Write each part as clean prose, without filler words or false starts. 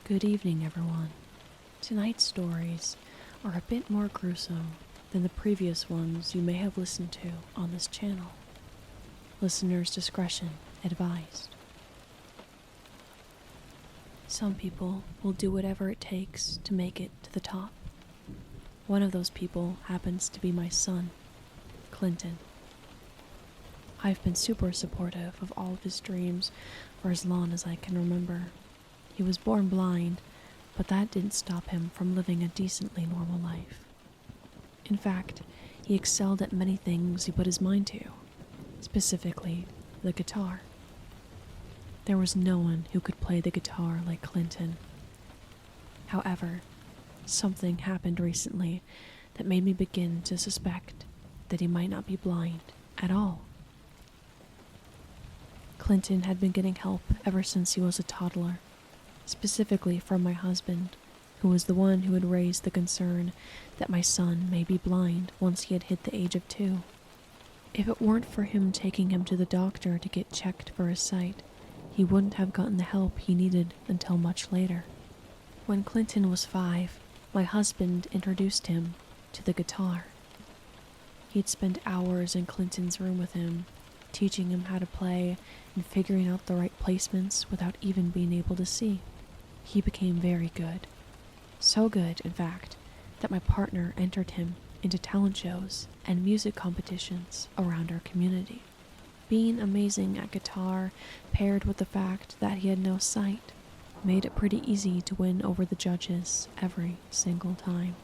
Good evening, everyone. Tonight's stories are a bit more gruesome than the previous ones you may have listened to on this channel. Listener's discretion advised. Some people will do whatever it takes to make it to the top. One of those people happens to be my son, Clinton. I've been super supportive of all of his dreams for as long as I can remember. He was born blind, but that didn't stop him from living a decently normal life. In fact, he excelled at many things he put his mind to, specifically the guitar. There was no one who could play the guitar like Clinton. However, something happened recently that made me begin to suspect that he might not be blind at all. Clinton had been getting help ever since he was a toddler, specifically from my husband, who was the one who had raised the concern that my son may be blind once he had hit the age of 2. If it weren't for him taking him to the doctor to get checked for his sight, he wouldn't have gotten the help he needed until much later. When Clinton was 5, my husband introduced him to the guitar. He'd spend hours in Clinton's room with him, teaching him how to play and figuring out the right placements without even being able to see. He became very good. So good, in fact, that my partner entered him into talent shows and music competitions around our community. Being amazing at guitar, paired with the fact that he had no sight, made it pretty easy to win over the judges every single time.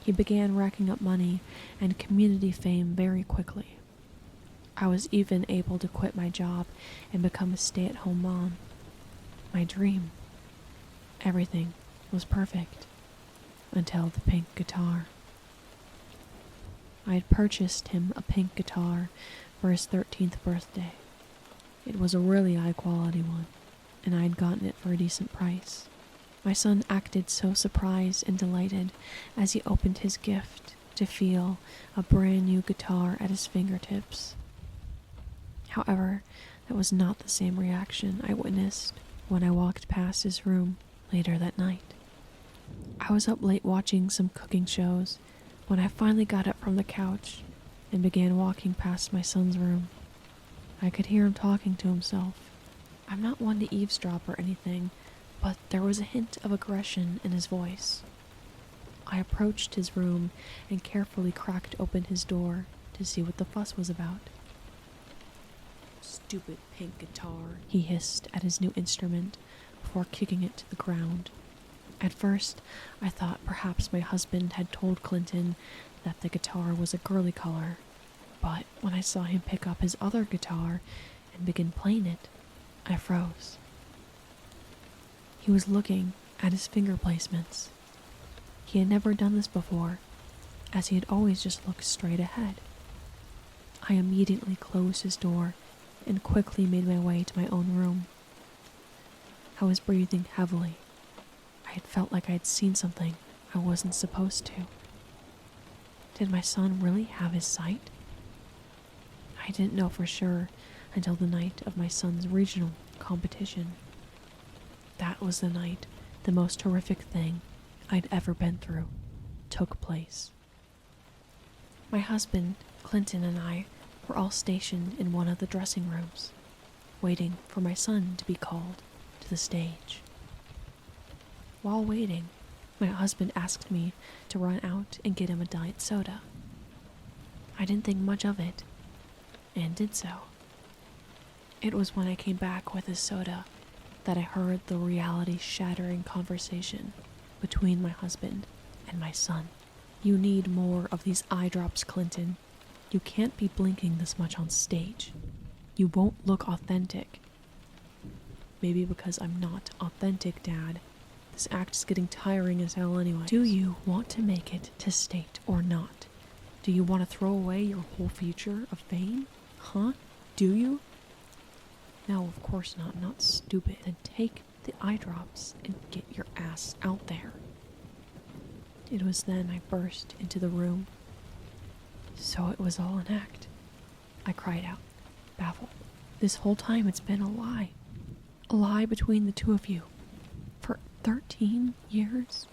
He began racking up money and community fame very quickly. I was even able to quit my job and become a stay-at-home mom. My dream. Everything was perfect until the pink guitar. I had purchased him a pink guitar for his 13th birthday. It was a really high-quality one, and I had gotten it for a decent price. My son acted so surprised and delighted as he opened his gift to feel a brand new guitar at his fingertips. However, that was not the same reaction I witnessed when I walked past his room later that night. I was up late watching some cooking shows when I finally got up from the couch and began walking past my son's room. I could hear him talking to himself. I'm not one to eavesdrop or anything, but there was a hint of aggression in his voice. I approached his room and carefully cracked open his door to see what the fuss was about. "Stupid pink guitar," he hissed at his new instrument before kicking it to the ground. At first, I thought perhaps my husband had told Clinton that the guitar was a girly color, but when I saw him pick up his other guitar and begin playing it, I froze. He was looking at his finger placements. He had never done this before, as he had always just looked straight ahead. I immediately closed his door and quickly made my way to my own room. I was breathing heavily. I had felt like I had seen something I wasn't supposed to. Did my son really have his sight? I didn't know for sure until the night of my son's regional competition. That was the night the most horrific thing I'd ever been through took place. My husband, Clinton, and I were all stationed in one of the dressing rooms, waiting for my son to be called to the stage. While waiting, my husband asked me to run out and get him a diet soda. I didn't think much of it, and did so. It was when I came back with his soda that I heard the reality-shattering conversation between my husband and my son. "You need more of these eye drops, Clinton. You can't be blinking this much on stage. You won't look authentic." "Maybe because I'm not authentic, Dad. This act is getting tiring as hell anyway." "Do you want to make it to state or not? Do you want to throw away your whole future of fame? Huh? Do you?" "No, of course not. I'm not stupid." "Then take the eye drops and get your ass out there." It was then I burst into the room. "So it was all an act," I cried out, baffled. "This whole time it's been a lie. A lie between the two of you. For 13 years?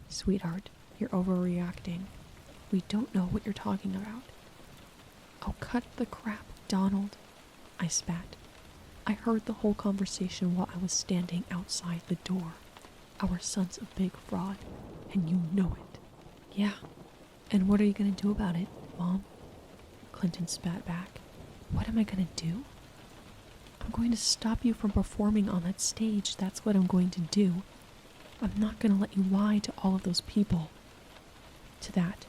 Sweetheart, you're overreacting. We don't know what you're talking about. Oh, cut the crap, Donald, I spat. I heard the whole conversation while I was standing outside the door. Our son's a big fraud, and you know it. Yeah, and what are you gonna do about it, Mom? Clinton spat back. What am I gonna do? I'm going to stop you from performing on that stage, that's what I'm going to do. I'm not gonna let you lie to all of those people. To that,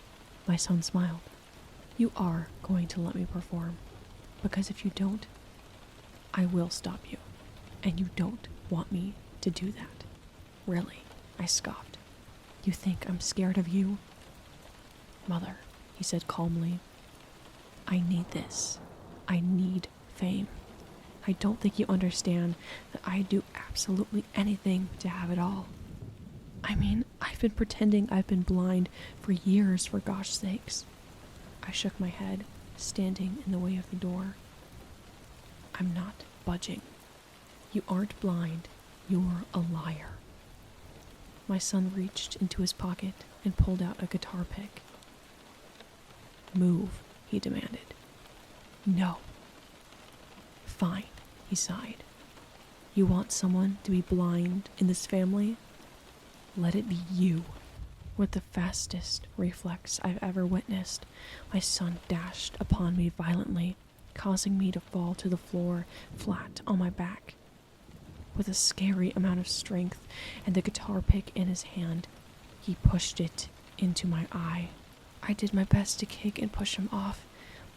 my son smiled. You are going to let me perform, because if you don't, I will stop you, and you don't want me to do that. Really, I scoffed. You think I'm scared of you? Mother, he said calmly, I need this. I need fame. I don't think you understand that I'd do absolutely anything to have it all. I mean, I've been pretending I've been blind for years, for gosh sakes. I shook my head, standing in the way of the door. I'm not budging. You aren't blind. You're a liar. My son reached into his pocket and pulled out a guitar pick. Move, he demanded. No. Fine, he sighed. You want someone to be blind in this family? Let it be you. With the fastest reflex I've ever witnessed, my son dashed upon me violently, causing me to fall to the floor flat on my back. With a scary amount of strength and the guitar pick in his hand, he pushed it into my eye. I did my best to kick and push him off,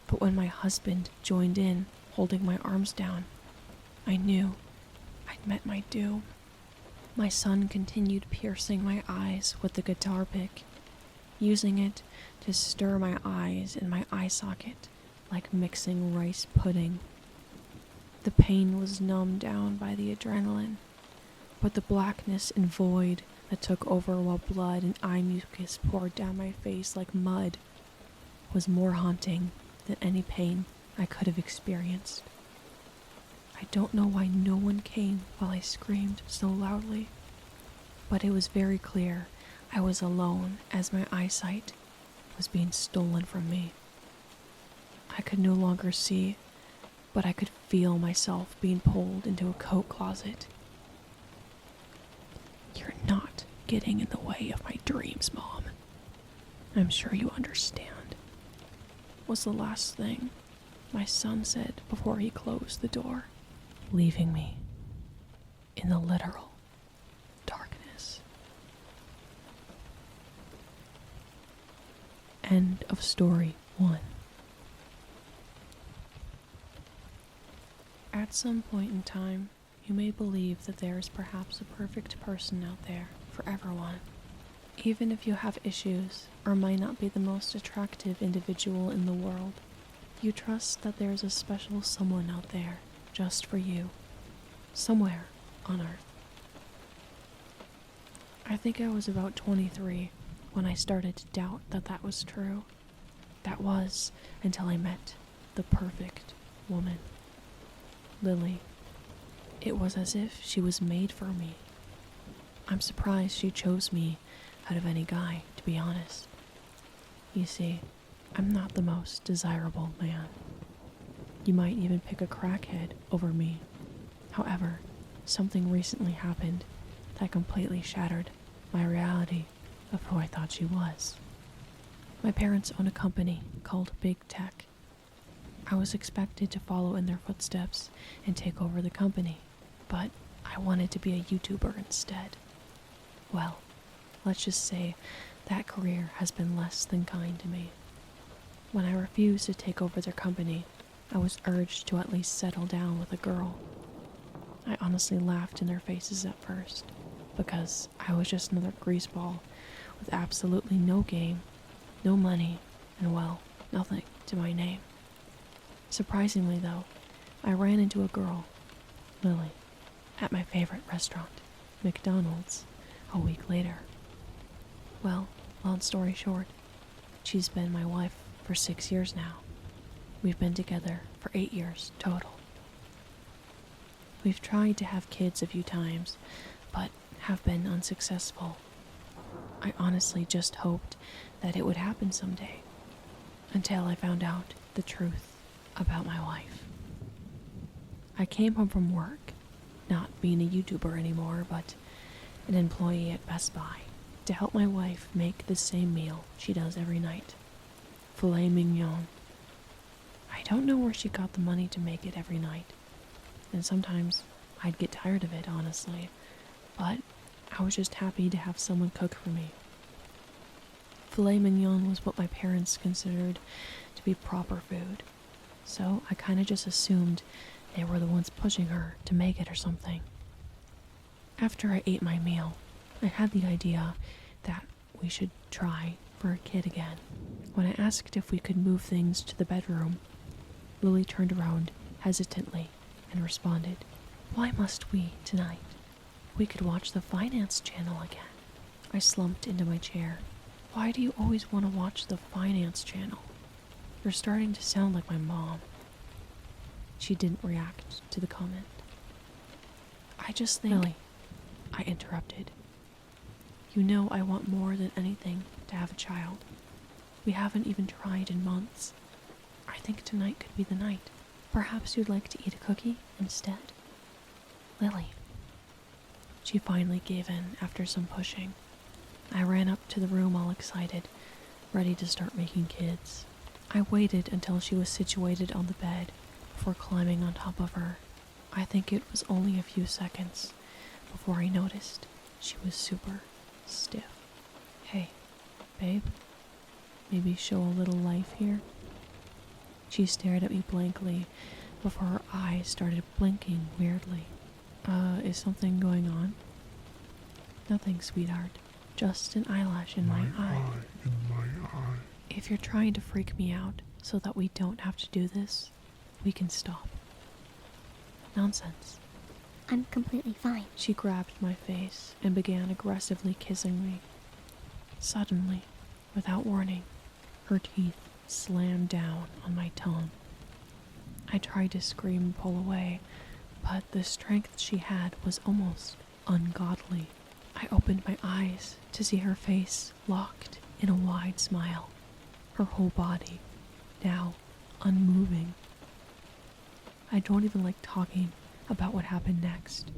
but when my husband joined in, holding my arms down, I knew I'd met my doom. My son continued piercing my eyes with the guitar pick, using it to stir my eyes in my eye socket like mixing rice pudding. The pain was numbed down by the adrenaline, but the blackness and void that took over while blood and eye mucus poured down my face like mud was more haunting than any pain I could have experienced. I don't know why no one came while I screamed so loudly, but it was very clear I was alone as my eyesight was being stolen from me. I could no longer see, but I could feel myself being pulled into a coat closet. You're not getting in the way of my dreams, Mom. I'm sure you understand, was the last thing my son said before he closed the door, leaving me in the literal darkness. End of story 1. At some point in time, you may believe that there is perhaps a perfect person out there for everyone. Even if you have issues or might not be the most attractive individual in the world, you trust that there is a special someone out there just for you, somewhere on Earth. I think I was about 23 when I started to doubt that that was true. That was until I met the perfect woman. Lily. It was as if she was made for me. I'm surprised she chose me out of any guy, to be honest. You see, I'm not the most desirable man. You might even pick a crackhead over me. However, something recently happened that completely shattered my reality of who I thought she was. My parents own a company called Big Tech. I was expected to follow in their footsteps and take over the company, but I wanted to be a YouTuber instead. Well, let's just say that career has been less than kind to me. When I refused to take over their company, I was urged to at least settle down with a girl. I honestly laughed in their faces at first, because I was just another greaseball with absolutely no game, no money, and well, nothing to my name. Surprisingly though, I ran into a girl, Lily, at my favorite restaurant, McDonald's, a week later. Well, long story short, she's been my wife for 6 years now. We've been together for 8 years total. We've tried to have kids a few times, but have been unsuccessful. I honestly just hoped that it would happen someday, until I found out the truth about my wife. I came home from work, not being a YouTuber anymore, but an employee at Best Buy, to help my wife make the same meal she does every night. Filet mignon. I don't know where she got the money to make it every night, and sometimes I'd get tired of it, honestly, but I was just happy to have someone cook for me. Filet mignon was what my parents considered to be proper food, so I kind of just assumed they were the ones pushing her to make it or something. After I ate my meal, I had the idea that we should try for a kid again. When I asked if we could move things to the bedroom, Lily turned around hesitantly and responded, "Why must we tonight? We could watch the finance channel again." I slumped into my chair. Why do you always want to watch the finance channel? You're starting to sound like my mom. She didn't react to the comment. I just think... Lily, I interrupted. You know I want more than anything to have a child. We haven't even tried in months. I think tonight could be the night. Perhaps you'd like to eat a cookie instead? Lily. She finally gave in after some pushing. I ran up to the room all excited, ready to start making kids. I waited until she was situated on the bed before climbing on top of her. I think it was only a few seconds before I noticed she was super stiff. Hey, babe, maybe show a little life here? She stared at me blankly before her eyes started blinking weirdly. Is something going on? Nothing, sweetheart. Just an eyelash in my eye. If you're trying to freak me out so that we don't have to do this, we can stop. Nonsense. I'm completely fine. She grabbed my face and began aggressively kissing me. Suddenly, without warning, her teeth slammed down on my tongue. I tried to scream and pull away, but the strength she had was almost ungodly. I opened my eyes to see her face locked in a wide smile, her whole body now unmoving. I don't even like talking about what happened next.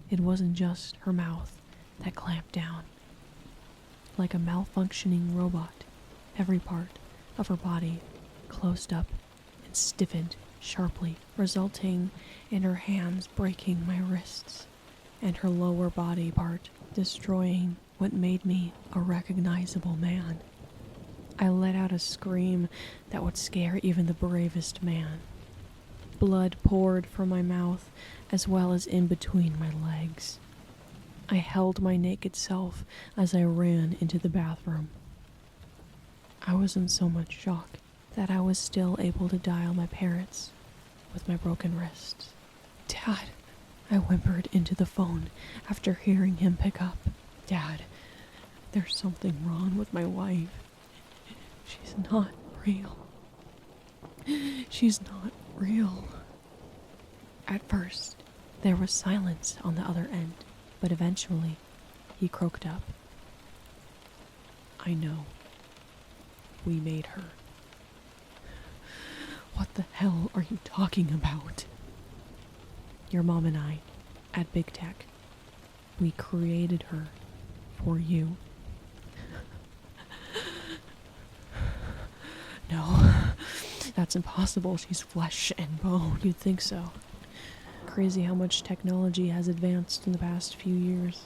It wasn't just her mouth that clamped down. Like a malfunctioning robot, every part of her body closed up and stiffened sharply, resulting in her hands breaking my wrists and her lower body part destroying what made me a recognizable man. I let out a scream that would scare even the bravest man. Blood poured from my mouth as well as in between my legs. I held my naked self as I ran into the bathroom. I was in so much shock that I was still able to dial my parents with my broken wrists. "Dad," I whimpered into the phone after hearing him pick up. "Dad, there's something wrong with my wife. She's not real. She's not real." At first, there was silence on the other end, but eventually, he croaked up. "I know. We made her." "What the hell are you talking about?" "Your mom and I, at Big Tech, we created her for you." "No, that's impossible. She's flesh and bone." "You'd think so. Crazy how much technology has advanced in the past few years.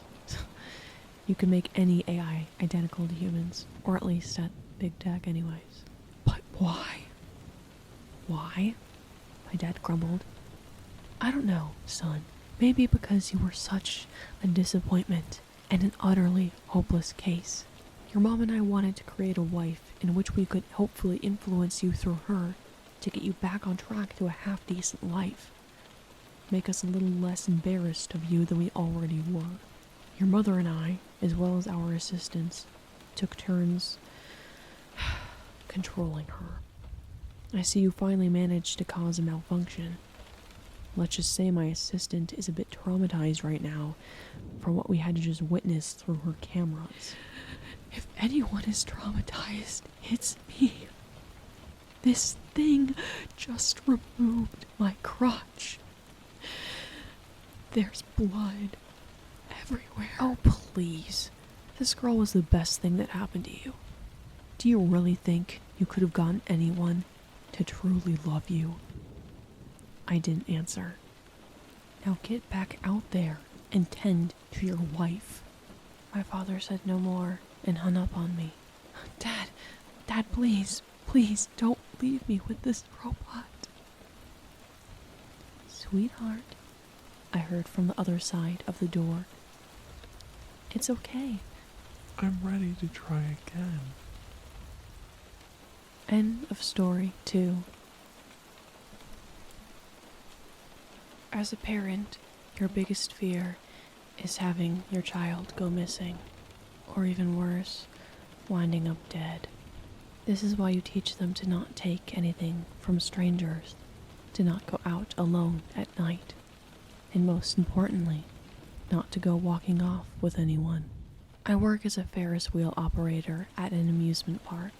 You can make any AI identical to humans, or at least at Big Tech anyways." "But why?" "Why?" My dad grumbled. "I don't know, son. Maybe because you were such a disappointment and an utterly hopeless case. Your mom and I wanted to create a wife in which we could hopefully influence you through her to get you back on track to a half-decent life. Make us a little less embarrassed of you than we already were. Your mother and I, as well as our assistants, took turns controlling her. I see you finally managed to cause a malfunction. Let's just say my assistant is a bit traumatized right now from what we had to just witness through her cameras. If anyone is traumatized, it's me. This thing just removed my crotch. There's blood everywhere. Oh, please. This girl was the best thing that happened to you. Do you really think you could have gotten anyone to truly love you? I didn't answer. Now get back out there and tend to your wife. My father said no more and hung up on me. Dad, please, don't leave me with this robot. Sweetheart, I heard from the other side of the door. It's okay. I'm ready to try again. End of story 2. As a parent, your biggest fear is having your child go missing, or even worse, winding up dead. This is why you teach them to not take anything from strangers, to not go out alone at night, and most importantly, not to go walking off with anyone. I work as a Ferris wheel operator at an amusement park,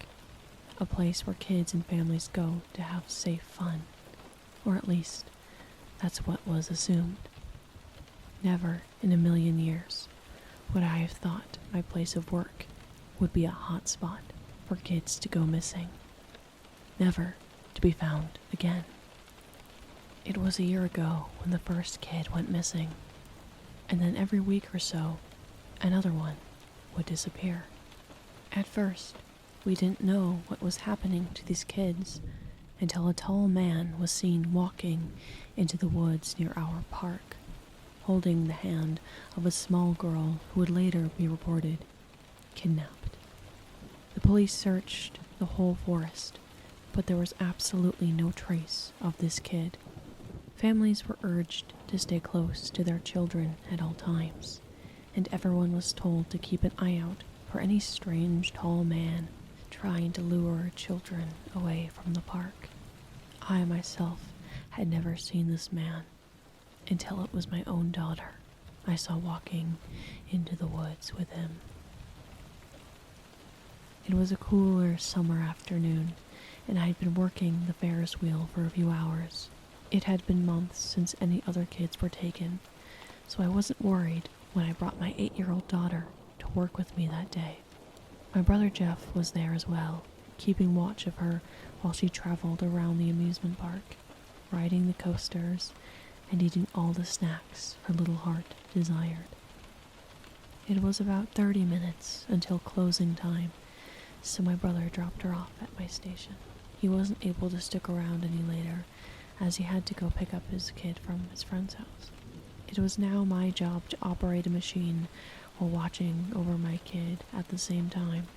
a place where kids and families go to have safe fun, or at least that's what was assumed. Never in a million years would I have thought my place of work would be a hot spot for kids to go missing, never to be found again. It was a year ago when the first kid went missing, and then every week or so, another one would disappear. At first, we didn't know what was happening to these kids until a tall man was seen walking into the woods near our park, holding the hand of a small girl who would later be reported kidnapped. The police searched the whole forest, but there was absolutely no trace of this kid. Families were urged to stay close to their children at all times, and everyone was told to keep an eye out for any strange tall man trying to lure children away from the park. I myself had never seen this man until it was my own daughter I saw walking into the woods with him. It was a cooler summer afternoon, and I had been working the Ferris wheel for a few hours. It had been months since any other kids were taken, so I wasn't worried when I brought my 8-year-old daughter to work with me that day. My brother Jeff was there as well, keeping watch of her while she traveled around the amusement park, riding the coasters and eating all the snacks her little heart desired. It was about 30 minutes until closing time, so my brother dropped her off at my station. He wasn't able to stick around any later, as he had to go pick up his kid from his friend's house. It was now my job to operate a machine while watching over my kid at the same time.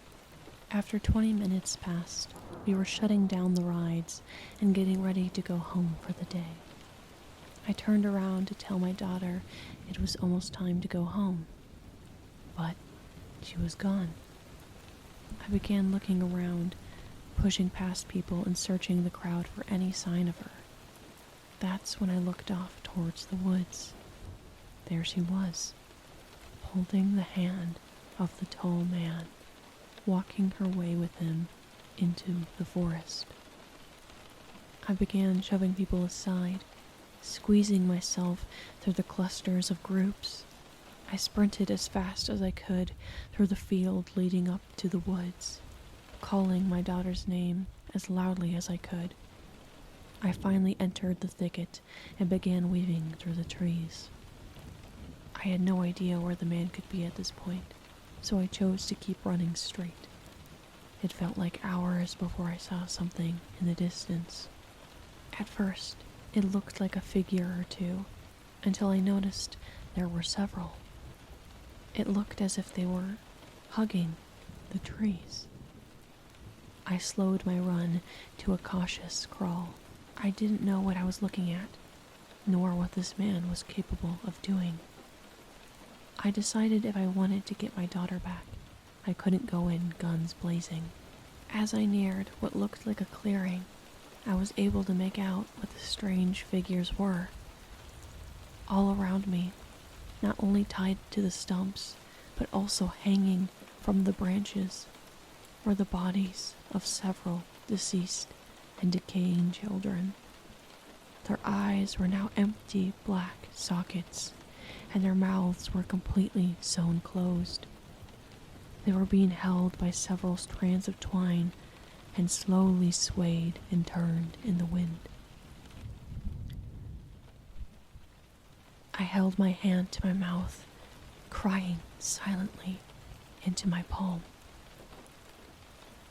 After 20 minutes passed, we were shutting down the rides and getting ready to go home for the day. I turned around to tell my daughter it was almost time to go home, but she was gone. I began looking around, pushing past people and searching the crowd for any sign of her. That's when I looked off towards the woods. There she was, holding the hand of the tall man, walking her way with him into the forest. I began shoving people aside, squeezing myself through the clusters of groups. I sprinted as fast as I could through the field leading up to the woods, calling my daughter's name as loudly as I could. I finally entered the thicket and began weaving through the trees. I had no idea where the man could be at this point, so I chose to keep running straight. It felt like hours before I saw something in the distance. At first, it looked like a figure or two, until I noticed there were several. It looked as if they were hugging the trees. I slowed my run to a cautious crawl. I didn't know what I was looking at, nor what this man was capable of doing. I decided if I wanted to get my daughter back, I couldn't go in guns blazing. As I neared what looked like a clearing, I was able to make out what the strange figures were. all around me, not only tied to the stumps, but also hanging from the branches, were the bodies of several deceased and decaying children. Their eyes were now empty black sockets, and their mouths were completely sewn closed. They were being held by several strands of twine and slowly swayed and turned in the wind. I held my hand to my mouth, crying silently into my palm.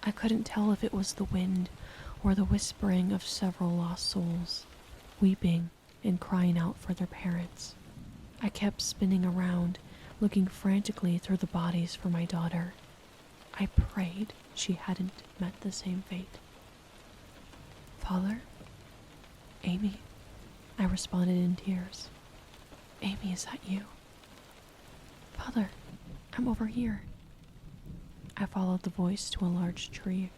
I couldn't tell if it was the wind or the whispering of several lost souls, weeping and crying out for their parents. I kept spinning around, looking frantically through the bodies for my daughter. I prayed she hadn't met the same fate. "Father? Amy?" I responded in tears. "Amy, is that you?" "Father, I'm over here." I followed the voice to a large tree.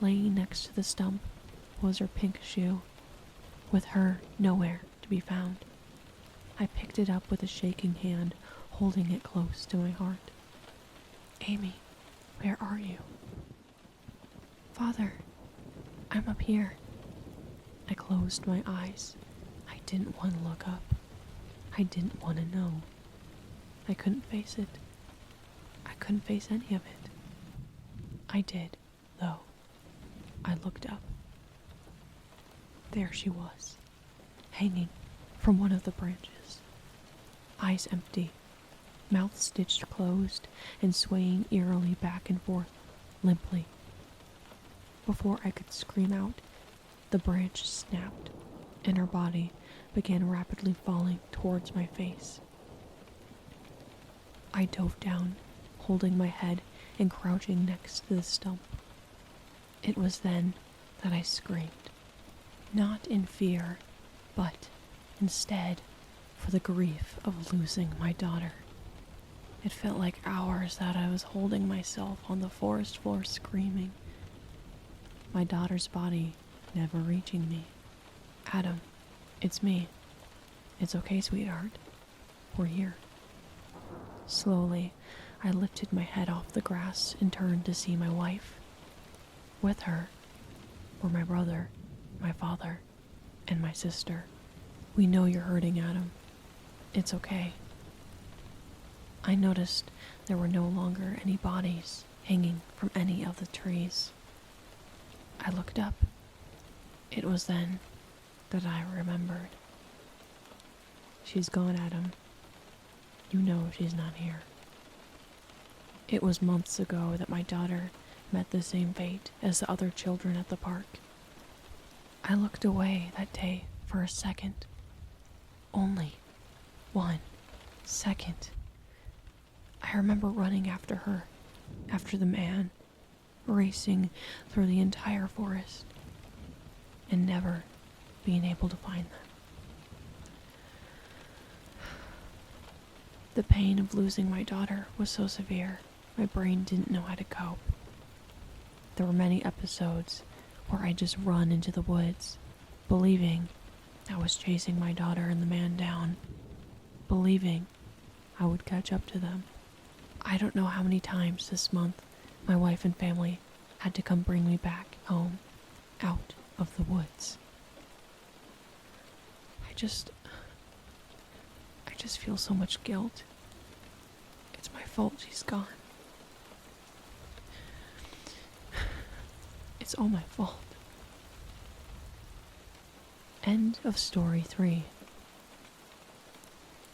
Laying next to the stump was her pink shoe, with her nowhere to be found. I picked it up with a shaking hand, holding it close to my heart. "Amy, where are you?" "Father, I'm up here." I closed my eyes. I didn't want to look up. I didn't want to know. I couldn't face it. I couldn't face any of it. I did, though. I looked up. There she was, hanging from one of the branches. Eyes empty, mouth stitched closed, and swaying eerily back and forth, limply. Before I could scream out, the branch snapped, and her body began rapidly falling towards my face. I dove down, holding my head and crouching next to the stump. It was then that I screamed, not in fear, but instead for the grief of losing my daughter. It felt like hours that I was holding myself on the forest floor screaming, my daughter's body never reaching me. "Adam, it's me. It's okay, sweetheart. We're here." Slowly, I lifted my head off the grass and turned to see my wife. With her were my brother, my father, and my sister. "We know you're hurting, Adam. It's okay." I noticed there were no longer any bodies hanging from any of the trees. I looked up. It was then that I remembered. "She's gone, Adam. You know she's not here." It was months ago that my daughter met the same fate as the other children at the park. I looked away that day for a second. Only 1 second. I remember running after her, after the man, racing through the entire forest, and never being able to find them. The pain of losing my daughter was so severe, my brain didn't know how to cope. There were many episodes where I'd just run into the woods, believing I was chasing my daughter and the man down, believing I would catch up to them. I don't know how many times this month my wife and family had to come bring me back home, out of the woods. I just feel so much guilt. It's my fault she's gone. It's all my fault. End of story 3.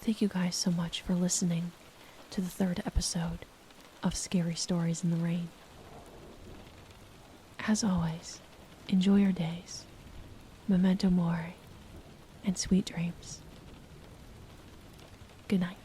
Thank you guys so much for listening to the 3rd episode of Scary Stories in the Rain. As always, enjoy your days, Memento Mori, and sweet dreams. Good night.